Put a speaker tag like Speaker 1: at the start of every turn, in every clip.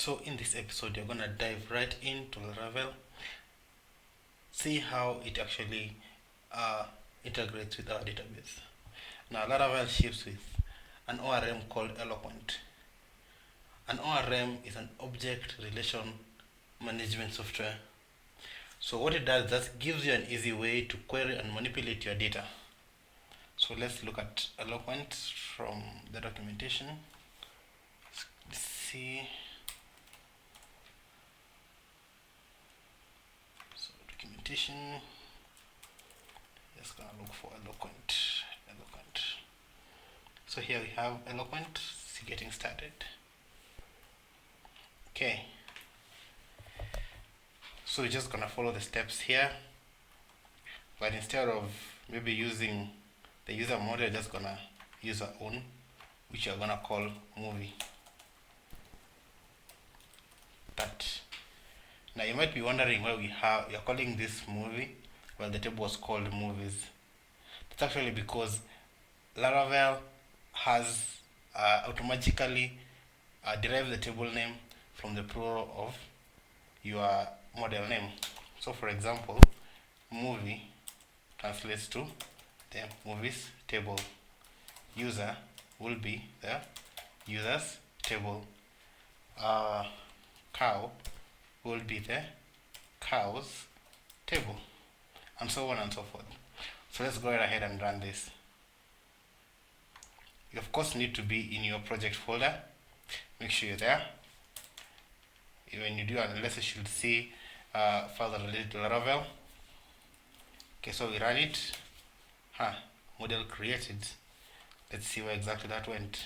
Speaker 1: So in this episode, you're gonna dive right into Laravel, see how it actually integrates with our database. Now Laravel ships with an ORM called eloquent. An ORM is an object relation management software. So what it does, that gives you an easy way to query and manipulate your data. So let's look at eloquent from the documentation. Let's see. So documentation. Just gonna look for eloquent. So here we have eloquent. It's getting started. Okay. So we're just gonna follow the steps here, but instead of maybe using the user model, we're just gonna use our own, which you're gonna call movie. That. Now you might be wondering why you're calling this movie while the table was called movies. It's actually because Laravel has automatically derived the table name from the plural of your model name. So for example, movie translates to the movies table. User will be the users table. Cow will be the cows table, and so on and so forth. So let's go right ahead and run this. You of course need to be in your project folder. Make sure you're there. When you do unless you should see further related to Laravel. Okay, so we run it. Model created. Let's see where exactly that went.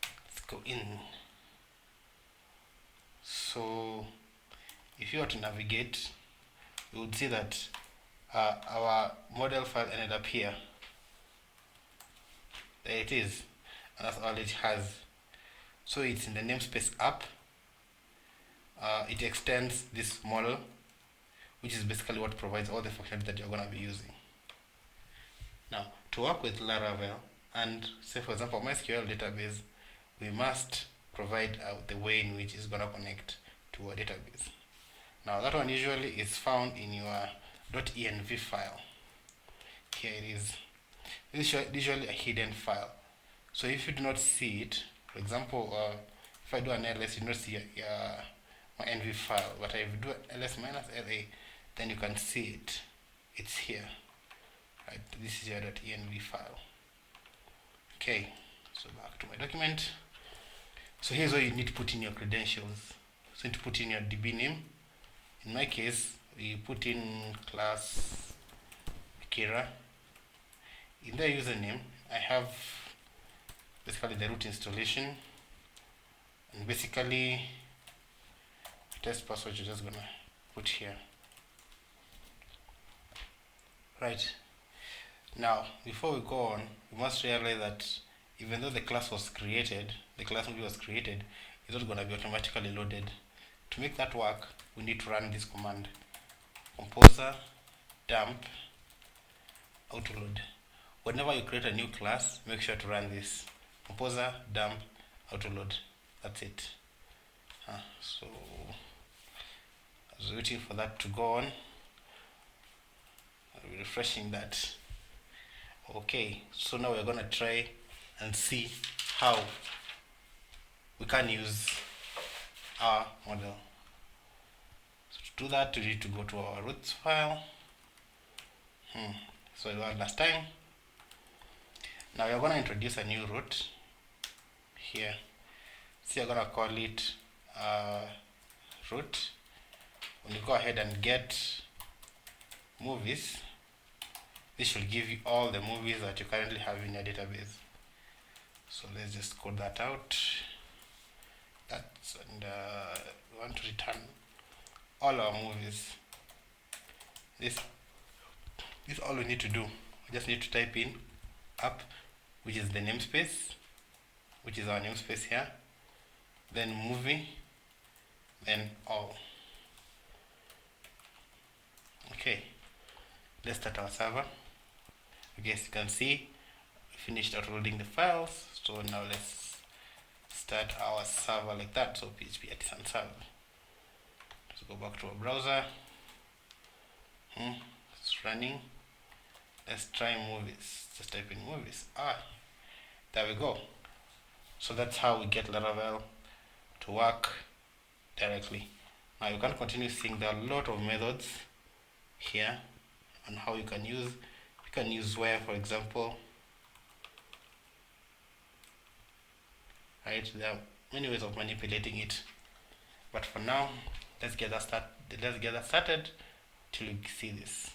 Speaker 1: Let's go in. So if you were to navigate, you would see that our model file ended up here. There it is, and that's all it has. So it's in the namespace app. It extends this model, which is basically what provides all the functionality that you're going to be using. Now, to work with Laravel and say for example MySQL database, we must provide the way in which it's going to connect to our database. Now that one usually is found in your .env file. Here it is. This is usually a hidden file. So if you do not see it, for example, if I do an ls, you do not see my env file, but if you do ls -la, then you can see it. It's here. Right, this is your .env file. Okay, so back to my document. So here's where you need to put in your credentials. So you need to put in your DB name. In my case, we put in class Kira. In the username, I have basically the root installation, and basically test password you're just gonna put here. Right. Now, before we go on, we must realize that even though the class was created, the class movie was created, it's not going to be automatically loaded. To make that work, we need to run this command: composer dump autoload. Whenever you create a new class, make sure to run this: composer dump autoload. That's it. So I was waiting for that to go on. I'll be refreshing that. Okay, so now we're going to try and see how we can use our model. So to do that, we need to go to our roots file. So we had last time. Now we're going to introduce a new root here. So you're going to call it root. When you go ahead and get movies, this should give you all the movies that you currently have in your database. So let's just code that out. And we want to return all our movies. This is all we need to do. We just need to type in app, which is the namespace, which is our namespace here, then movie, then all. Okay, let's start our server. I guess you can see we finished uploading the files. So now let's start our server like that. So PHP artisan server. Let's go back to our browser. It's running. Let's try movies. Just type in movies. There we go. So that's how we get Laravel to work directly. Now you can continue seeing there are a lot of methods here on how you can use. You can use where, for example. Right, there are many ways of manipulating it, but for now, let's get that started till you see this.